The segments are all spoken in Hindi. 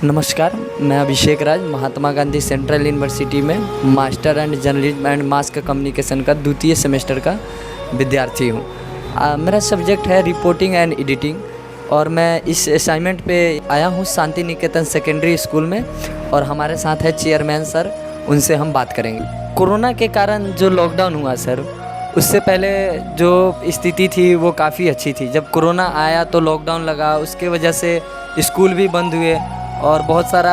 नमस्कार, मैं अभिषेक राज महात्मा गांधी सेंट्रल यूनिवर्सिटी में master and journalism and mass communication का द्वितीय सेमेस्टर का विद्यार्थी हूँ। मेरा सब्जेक्ट है रिपोर्टिंग एंड एडिटिंग और मैं इस असाइनमेंट पे आया हूँ शांति निकेतन सेकेंडरी स्कूल में और हमारे साथ है चेयरमैन सर, उनसे हम बात करेंगे। कोरोना के कारण जो लॉकडाउन हुआ सर, उससे पहले जो स्थिति थी वो काफ़ी अच्छी थी। जब कोरोना आया तो लॉकडाउन लगा, उसके वजह से स्कूल भी बंद हुए और बहुत सारा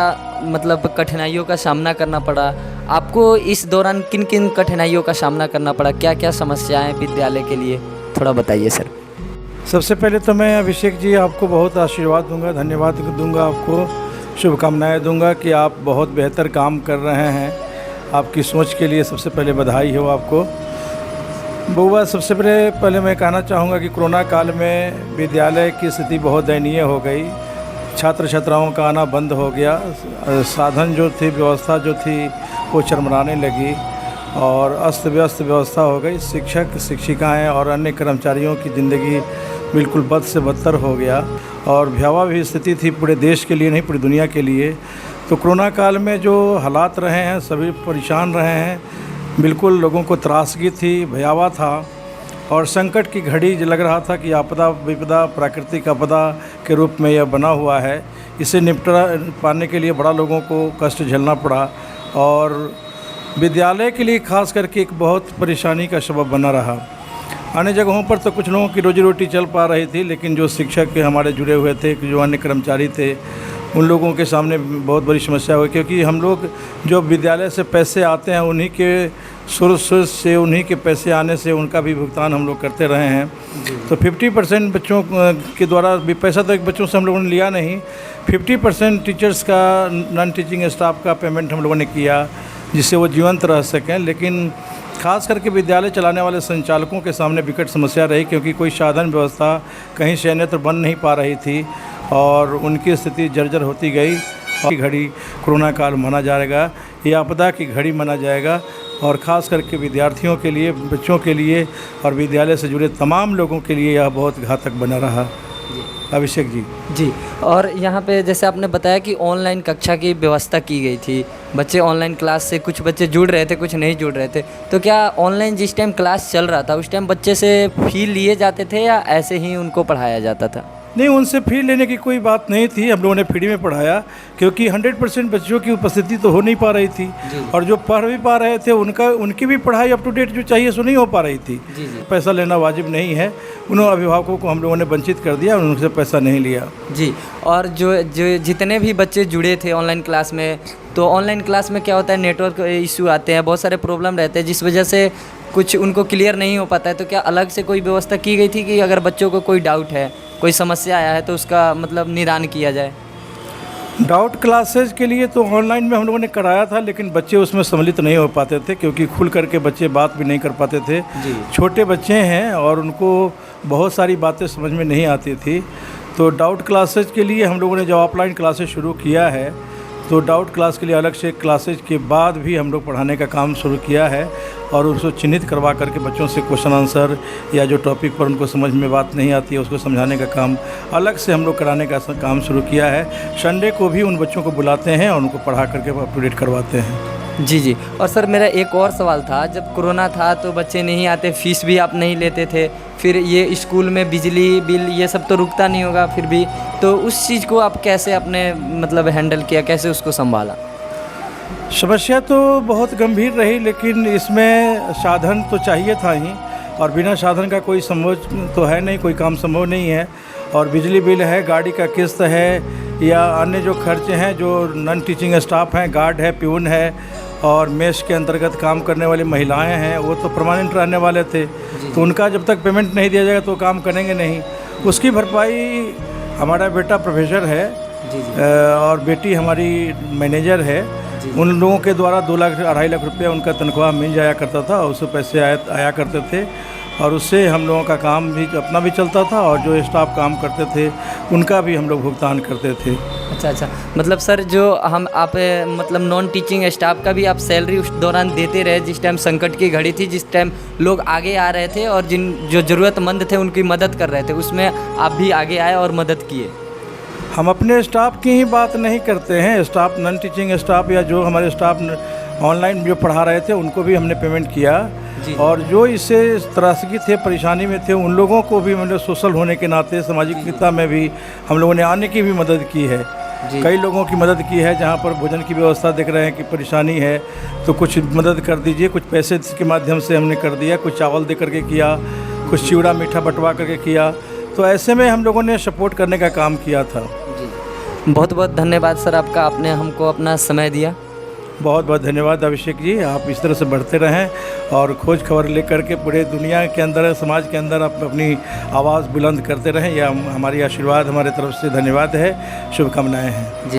कठिनाइयों का सामना करना पड़ा। आपको इस दौरान किन किन कठिनाइयों का सामना करना पड़ा, क्या क्या समस्याएं विद्यालय के लिए, थोड़ा बताइए सर। सबसे पहले तो मैं अभिषेक जी आपको बहुत आशीर्वाद दूंगा, धन्यवाद दूंगा, आपको शुभकामनाएं दूंगा कि आप बहुत बेहतर काम कर रहे हैं। आपकी सोच के लिए सबसे पहले बधाई हो आपको। बउआ, सबसे पहले मैं कहना चाहूँगा कि कोरोना काल में विद्यालय की स्थिति बहुत दयनीय हो गई। छात्र छात्राओं का आना बंद हो गया, साधन जो थी, व्यवस्था जो थी वो चरमराने लगी और अस्त व्यस्त व्यवस्था हो गई। शिक्षक शिक्षिकाएं और अन्य कर्मचारियों की ज़िंदगी बिल्कुल बद से बदतर हो गया और भयावह भी स्थिति थी पूरे देश के लिए, नहीं पूरी दुनिया के लिए। तो कोरोना काल में जो हालात रहे हैं, सभी परेशान रहे हैं, बिल्कुल लोगों को त्रासदी थी, भयावह था और संकट की घड़ी लग रहा था कि आपदा विपदा प्राकृतिक आपदा के रूप में यह बना हुआ है। इसे निपटा पाने के लिए बड़ा लोगों को कष्ट झेलना पड़ा और विद्यालय के लिए खास करके एक बहुत परेशानी का सबब बना रहा। अन्य जगहों पर तो कुछ लोगों की रोजी रोटी चल पा रही थी, लेकिन जो शिक्षक के हमारे जुड़े हुए थे, जो अन्य कर्मचारी थे, उन लोगों के सामने बहुत बड़ी समस्या हुई, क्योंकि हम लोग जो विद्यालय से पैसे आते हैं उन्हीं के सोर्स से, उन्हीं के पैसे आने से उनका भी भुगतान हम लोग करते रहे हैं। तो 50% बच्चों के द्वारा भी पैसा तो एक बच्चों से हम लोगों ने लिया नहीं, 50% टीचर्स का, नॉन टीचिंग स्टाफ का पेमेंट हम लोगों ने किया जिससे वो जीवंत रह सकें। लेकिन खास करके विद्यालय चलाने वाले संचालकों के सामने विकट समस्या रही, क्योंकि कोई साधन व्यवस्था कहीं से अन्यत्र बन नहीं पा रही थी और उनकी स्थिति जर्जर होती गई। और घड़ी कोरोना काल माना जाएगा, ये आपदा की घड़ी माना जाएगा और ख़ास करके विद्यार्थियों के लिए, बच्चों के लिए और विद्यालय से जुड़े तमाम लोगों के लिए यह बहुत घातक बना रहा। अभिषेक जी। और यहाँ पे जैसे आपने बताया कि ऑनलाइन कक्षा की व्यवस्था की गई थी, बच्चे ऑनलाइन क्लास से, कुछ बच्चे जुड़ रहे थे, कुछ नहीं जुड़ रहे थे, तो क्या ऑनलाइन जिस टाइम क्लास चल रहा था उस टाइम बच्चे से फ़ी लिए जाते थे या ऐसे ही उनको पढ़ाया जाता था? नहीं, उनसे फ़ी लेने की कोई बात नहीं थी। हम लोगों ने फ्री में पढ़ाया, क्योंकि 100% बच्चों की उपस्थिति तो हो नहीं पा रही थी और जो पढ़ भी पा रहे थे उनकी भी पढ़ाई अप टू डेट जो चाहिए सो नहीं हो पा रही थी। पैसा लेना वाजिब नहीं है, उन अभिभावकों को हम लोगों ने वंचित कर दिया, उनसे पैसा नहीं लिया जी। और जो जितने भी बच्चे जुड़े थे ऑनलाइन क्लास में, तो ऑनलाइन क्लास में क्या होता है, नेटवर्क इशू आते हैं, बहुत सारे प्रॉब्लम रहते हैं जिस वजह से कुछ उनको क्लियर नहीं हो पाता है। तो क्या अलग से कोई व्यवस्था की गई थी कि अगर बच्चों को कोई डाउट है, कोई समस्या आया है तो उसका निदान किया जाए? डाउट क्लासेज के लिए तो ऑनलाइन में हम लोगों ने कराया था, लेकिन बच्चे उसमें सम्मिलित नहीं हो पाते थे, क्योंकि खुल करके बच्चे बात भी नहीं कर पाते थे। छोटे बच्चे हैं और उनको बहुत सारी बातें समझ में नहीं आती थी। तो डाउट क्लासेज के लिए हम लोगों ने जब ऑफलाइन क्लासेज शुरू किया है, तो डाउट क्लास के लिए अलग से क्लासेज के बाद भी हम लोग पढ़ाने का काम शुरू किया है और उसको चिन्हित करवा करके बच्चों से क्वेश्चन आंसर या जो टॉपिक पर उनको समझ में बात नहीं आती है उसको समझाने का काम अलग से हम लोग कराने का काम शुरू किया है। संडे को भी उन बच्चों को बुलाते हैं और उनको पढ़ा करके अप टू डेट करवाते हैं। जी। और सर, मेरा एक और सवाल था, जब कोरोना था तो बच्चे नहीं आते, फीस भी आप नहीं लेते थे, फिर ये स्कूल में बिजली बिल ये सब तो रुकता नहीं होगा फिर भी, तो उस चीज़ को आप कैसे अपने हैंडल किया, कैसे उसको संभाला? समस्या तो बहुत गंभीर रही, लेकिन इसमें साधन तो चाहिए था ही और बिना साधन का कोई संभव तो है नहीं, कोई काम संभव नहीं है। और बिजली बिल है, गाड़ी का किस्त है या अन्य जो खर्चे हैं, जो नॉन टीचिंग स्टाफ हैं, गार्ड है, प्यून है और मेस के अंतर्गत काम करने वाली महिलाएं हैं, वो तो परमानेंट रहने वाले थे, तो उनका जब तक पेमेंट नहीं दिया जाएगा तो काम करेंगे नहीं। उसकी भरपाई, हमारा बेटा प्रोफेसर है और बेटी हमारी मैनेजर है, उन लोगों के द्वारा 2 लाख 2.5 लाख रुपया उनका तनख्वाह मिल जाया करता था और उससे पैसे आया करते थे और उससे हम लोगों का काम भी अपना भी चलता था और जो स्टाफ काम करते थे उनका भी हम लोग भुगतान करते थे। अच्छा। सर, जो आप नॉन टीचिंग स्टाफ का भी आप सैलरी उस दौरान देते रहे जिस टाइम संकट की घड़ी थी, जिस टाइम लोग आगे आ रहे थे और जो ज़रूरतमंद थे उनकी मदद कर रहे थे, उसमें आप भी आगे आए और मदद किए? हम अपने स्टाफ की ही बात नहीं करते हैं, स्टाफ नॉन टीचिंग स्टाफ या जो हमारे स्टाफ ऑनलाइन जो पढ़ा रहे थे उनको भी हमने पेमेंट किया। जी। और जो इससे त्रासगी थे, परेशानी में थे, उन लोगों को भी मतलब सोशल होने के नाते सामाजिकता में भी हम लोगों ने आने की भी मदद की है। जी। कई लोगों की मदद की है जहाँ पर भोजन की व्यवस्था देख रहे हैं कि परेशानी है तो कुछ मदद कर दीजिए, कुछ पैसे के माध्यम से हमने कर दिया, कुछ चावल दे करके किया, कुछ चिवड़ा मीठा बंटवा करके किया। तो ऐसे में हम लोगों ने सपोर्ट करने का काम किया था। जी, बहुत बहुत धन्यवाद सर आपका, आपने हमको अपना समय दिया। बहुत बहुत धन्यवाद अभिषेक जी, आप इस तरह से बढ़ते रहें और खोज खबर लेकर के पूरे दुनिया के अंदर, समाज के अंदर आप अपनी आवाज़ बुलंद करते रहें। यह हमारी आशीर्वाद, हमारे तरफ से धन्यवाद है, शुभकामनाएं हैं। जी।